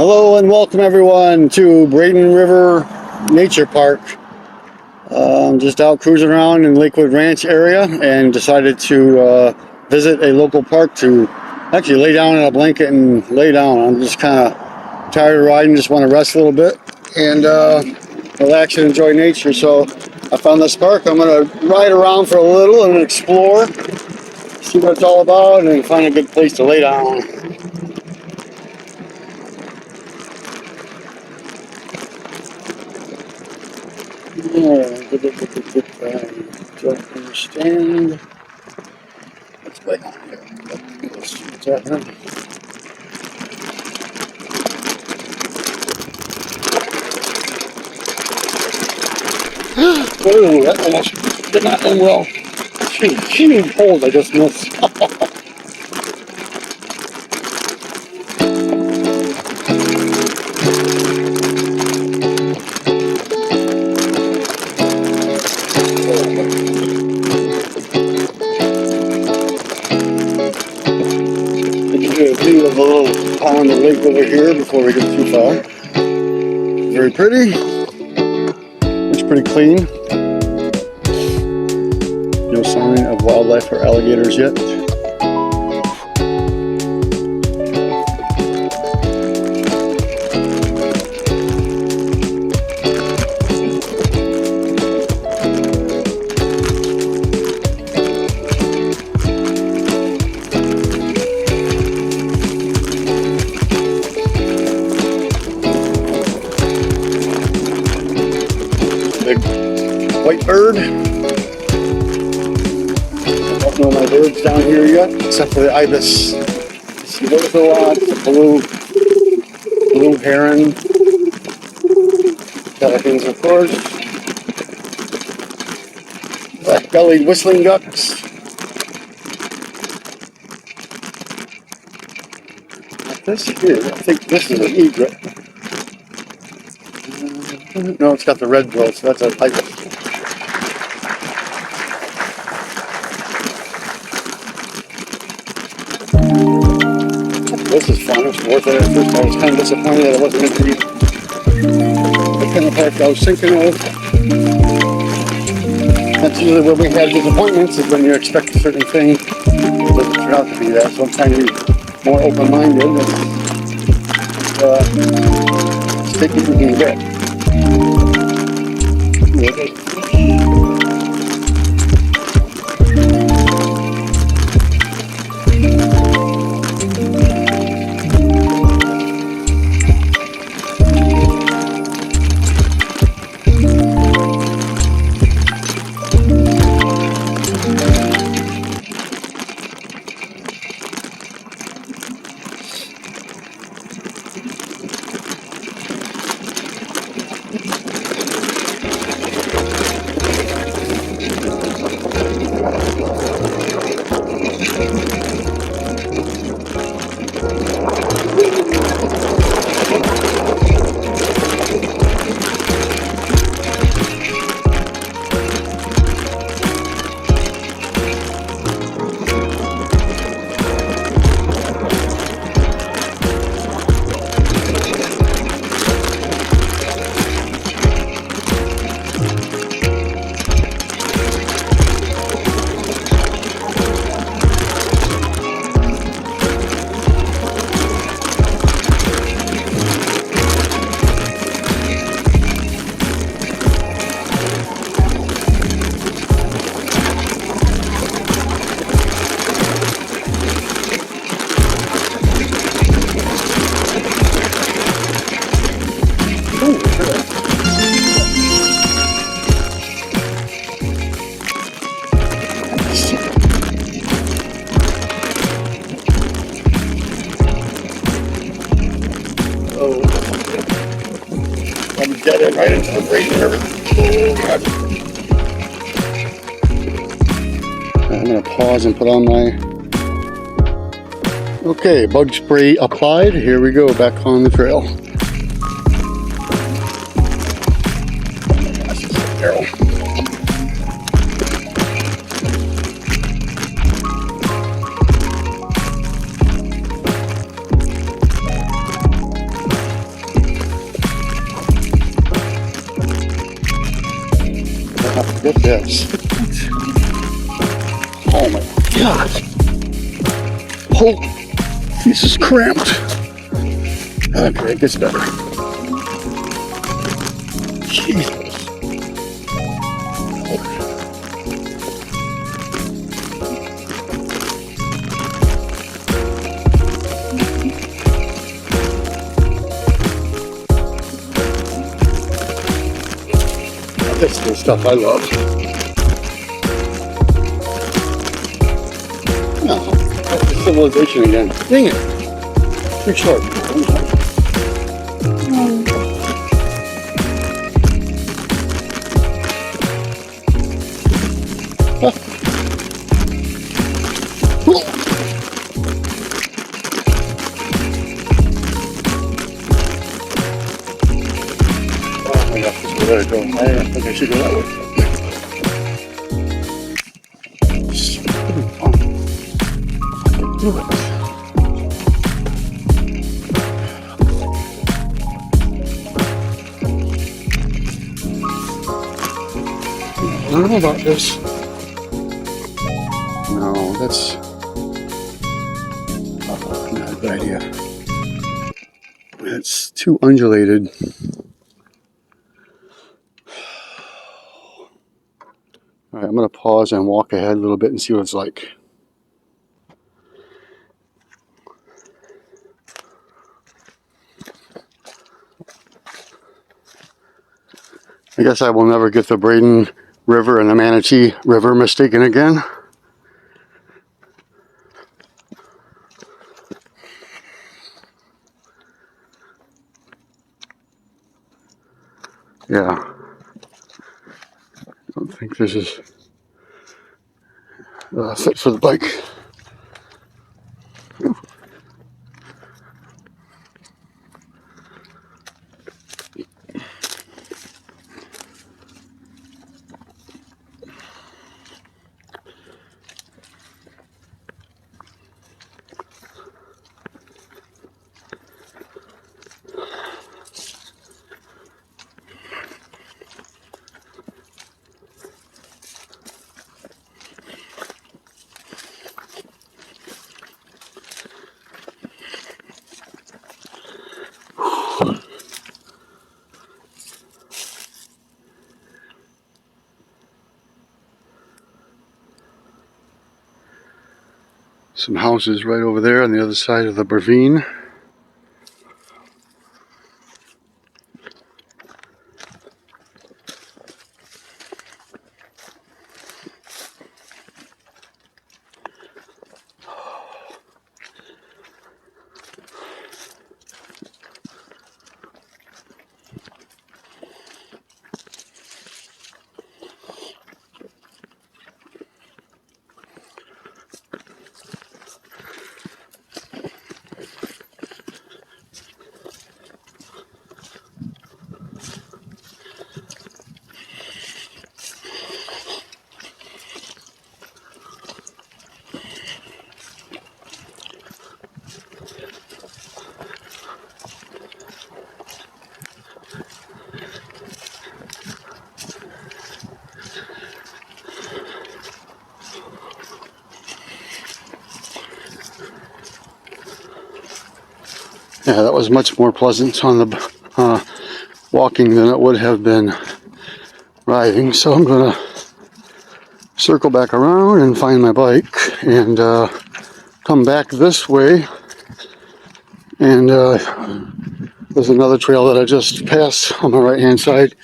Hello and welcome everyone to Braden River Nature Park. I'm just out cruising around in Lakewood Ranch area and decided to visit a local park to actually lay down in a blanket and lay down. I'm just kind of tired of riding, just want to rest a little bit and relax and enjoy nature. So I found this park. I'm going to ride around for a little and explore, see what it's all about, and find a good place to lay down. Don't understand what's going on here. Let's see what's happening. Oh, that almost did not end well. She pulled, I just missed. A view of a little pond or lake over here before we get too far. Very pretty. It's pretty clean. No sign of wildlife or alligators yet. Big white bird. I don't know my birds down here yet, except for the ibis. See those a lot. The blue heron. Pelicans, of course. Black-bellied whistling ducks. This here, I think this is an egret. No, it's got the red bill, so that's a ibis. This is fun. It's worth it. At first, I was kind of disappointed that it wasn't meant to be the kind of park I was thinking of. That's usually where we have disappointments, is when you expect a certain thing. It doesn't turn out to be that. So I'm trying to be more open-minded and take what we can get. I'm dead right into the Braden River. I'm going to pause and put on my... Okay, bug spray applied. Here we go, back on the trail. Arrow. Look at this. Oh my gosh. Oh, this is cramped. Okay, it gets better. Jesus. That's the stuff I love. Oh, that's the civilization again. Dang it. Too short. Oh my gosh, where did I go? I don't think I should go that way. Do it. I don't know about this. No, that's not a good idea. It's too undulated. All right, I'm going to pause and walk ahead a little bit and see what it's like. I guess I will never get the Braden River and the Manatee River mistaken again. Yeah. I don't think this is fit for the bike. Some houses right over there on the other side of the ravine. Yeah, that was much more pleasant on the walking than it would have been riding. So I'm going to circle back around and find my bike and come back this way. And there's another trail that I just passed on my right hand side.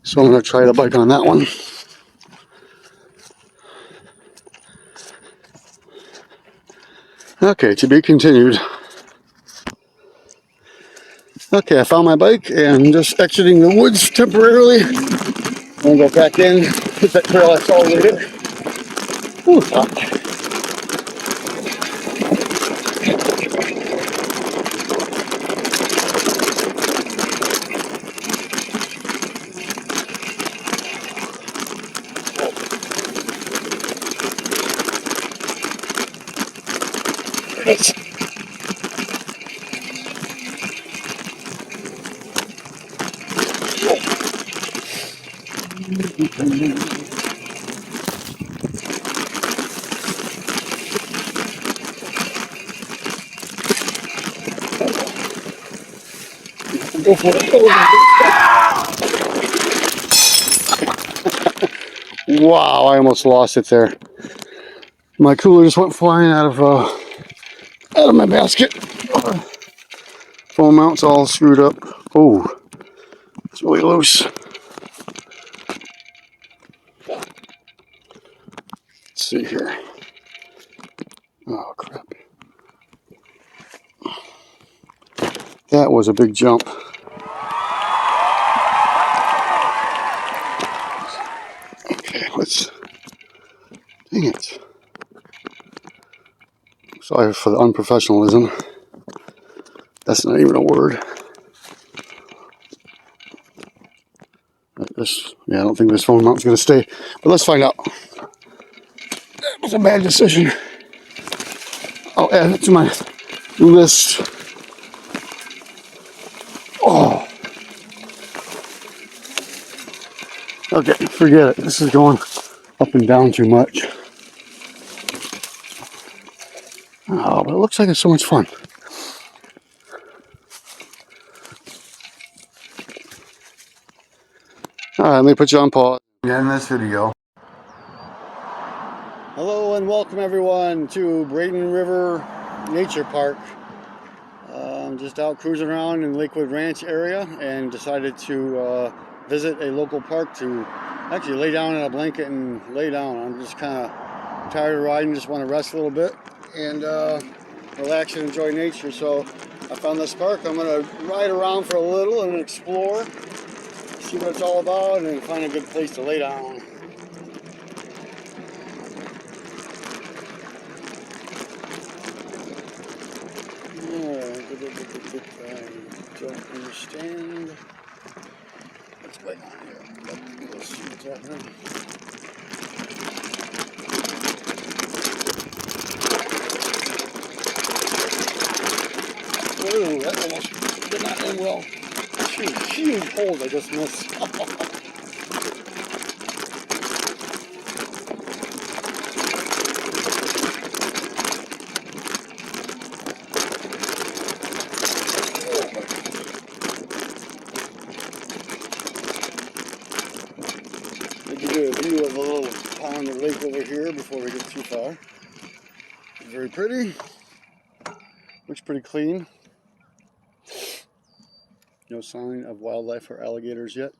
So I'm going to try the bike on that one. Okay, to be continued. Okay, I found my bike and I'm just exiting the woods temporarily. I'm going to go back in, hit that trail I saw later. Ooh, it's hot. Go for it. Wow, I almost lost it there. My cooler just went flying out of my basket. Phone mount's all screwed up. Oh, it's really loose. Let's see here. Oh crap. That was a big jump. Okay, let's... Dang it. Sorry for the unprofessionalism. That's not even a word. Yeah, I don't think this phone mount's going to stay. But let's find out. That was a bad decision. I'll add it to my list. Oh. Okay, forget it. This is going up and down too much. Oh, but it looks like it's so much fun. Alright, let me put you on pause. In this video. Hello and welcome everyone to Braden River Nature Park. I'm just out cruising around in Lakewood Ranch area and decided to visit a local park to actually lay down in a blanket and lay down. I'm just kind of tired of riding, just want to rest a little bit and relax and enjoy nature. So I found this park. I'm going to ride around for a little and explore, see what it's all about, and find a good place to lay down. I don't understand what's going on here, but we'll see what's happening. Ooh, that almost did not end well. Huge holes I just missed. I'll give you a view of a little pond or lake over here before we get too far. It's very pretty. Looks pretty clean. No sign of wildlife or alligators yet.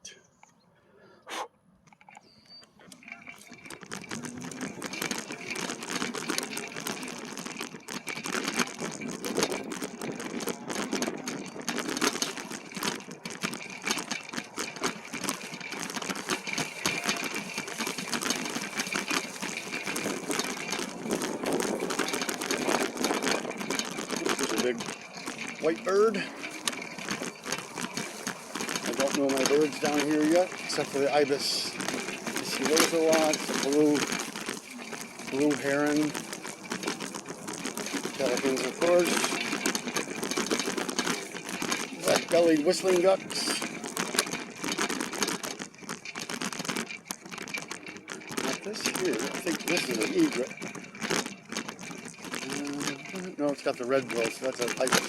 Big white bird. I don't know my birds down here yet, except for the ibis. You see those a lot. The blue heron, pelicans, of course. Black-bellied whistling ducks. Not this here. I think this is an egret. No, it's got the red bill, so that's an ibis.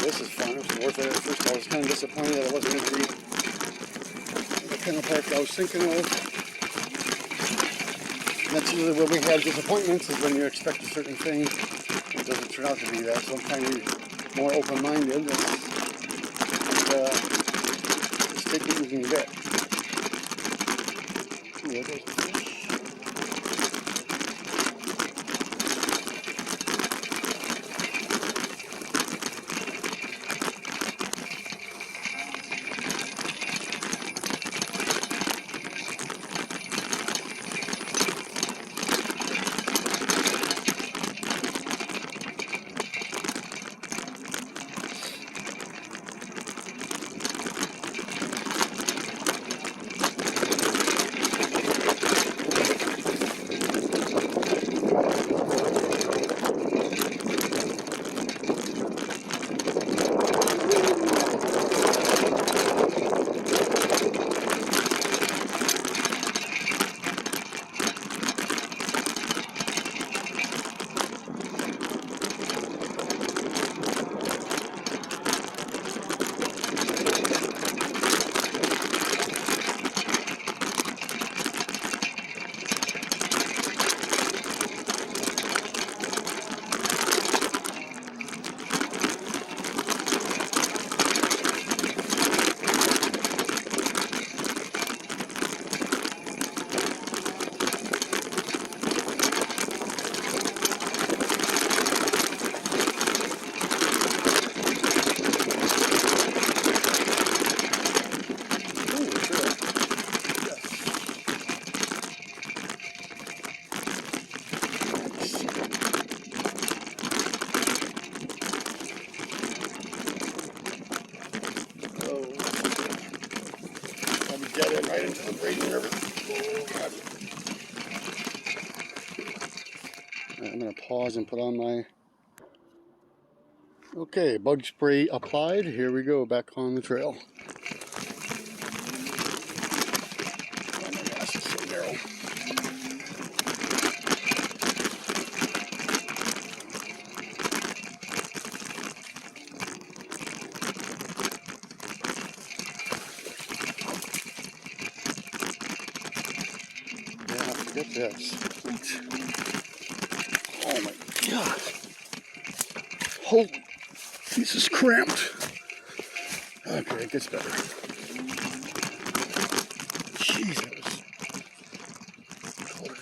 This is fun. It was worth it at first. I was kind of disappointed that it wasn't going to be the kind of park I was thinking of. And that's usually when we have disappointments, is when you expect a certain thing. It doesn't turn out to be that. So I'm kind of more open-minded. Just take what you can get. Ooh, there goes a fish. into the Braden River. Right, I'm going to pause and put on my... Okay, bug spray applied. Here we go, back on the trail. Oh my gosh, it's so narrow. Yeah, forget this. Oh my gosh. Holy, this is cramped. Okay, it gets better. Jeez, that was cold.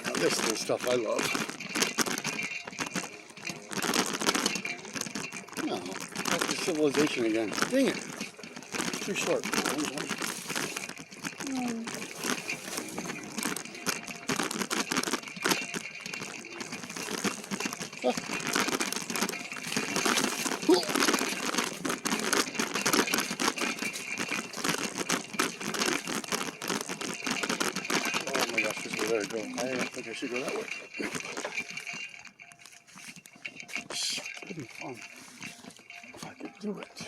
Now this is the stuff I love. No, back to civilization again. Dang it. Too short. Oh my gosh, this is where I go. I think I should go that way. It'd be fun if I could do it.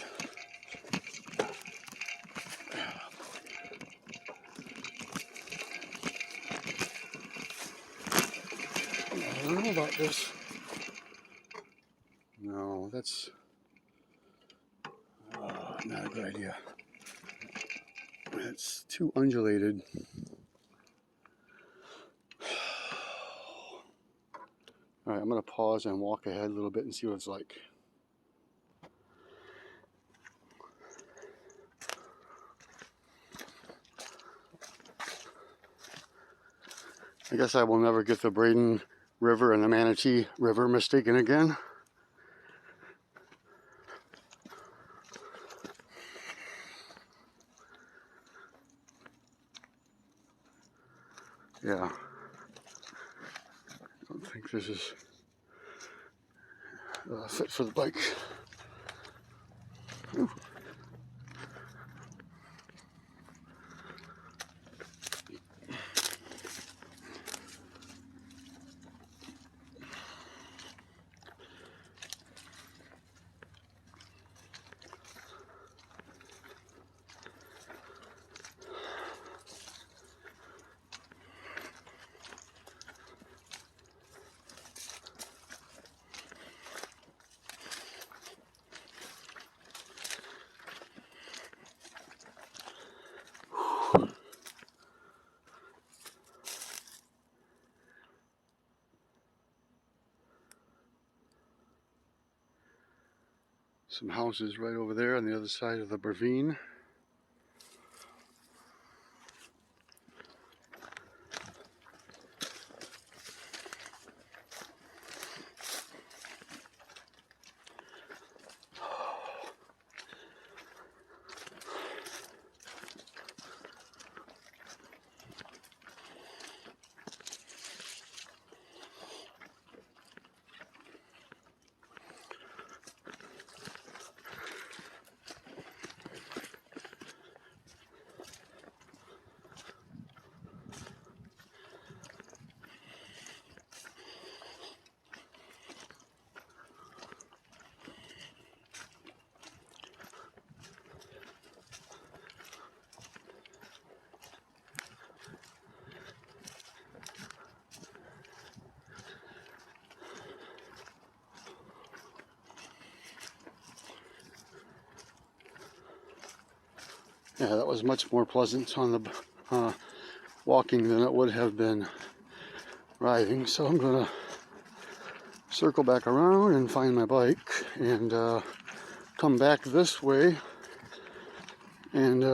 I don't know about this. No, that's not a good idea. It's too undulated. Alright, I'm going to pause and walk ahead a little bit and see what it's like. I guess I will never get the Braden River and the Manatee River mistaken again. Yeah. I don't think this is fit for the bike. Ooh. Some houses right over there on the other side of the ravine. Yeah, that was much more pleasant on the walking than it would have been riding. So I'm going to circle back around and find my bike and come back this way. And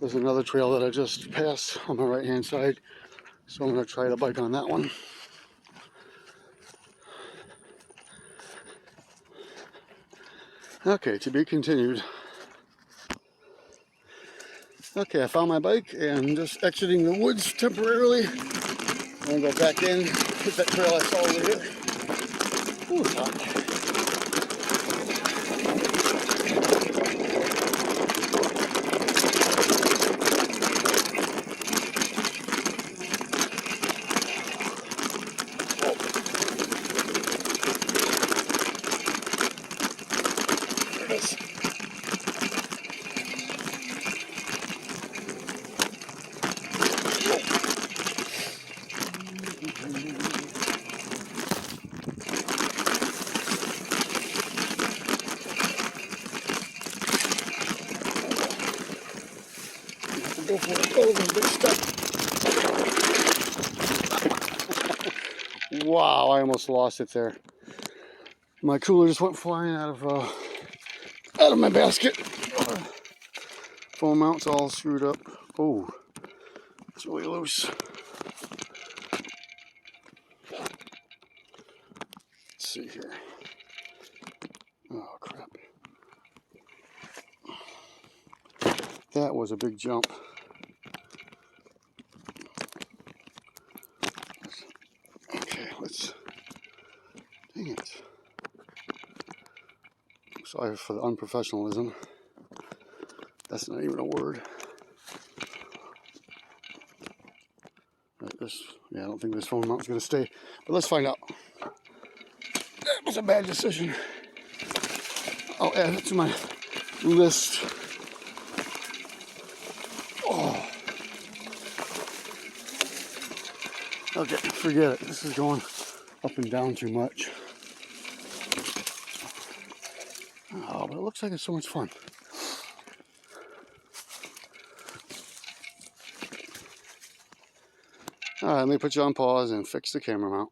there's another trail that I just passed on my right hand side. So I'm going to try the bike on that one. Okay, to be continued. Okay, I found my bike and just exiting the woods temporarily. I'm gonna go back in, hit that trail I saw over here. Ooh, it's hot. There it is. Go for it. Oh, there's a big step. Wow, I almost lost it there. My cooler just went flying out of my basket. Phone mount's all screwed up. Oh, it's really loose. Let's see here. Oh, crap. That was a big jump. Okay, let's... Dang it. Sorry for the unprofessionalism. That's not even a word. Right, I don't think this phone mount's going to stay. But let's find out. That was a bad decision. I'll add it to my list. Oh. Okay, forget it. This is going up and down too much. Oh, but it looks like it's so much fun. All right, let me put you on pause and fix the camera mount.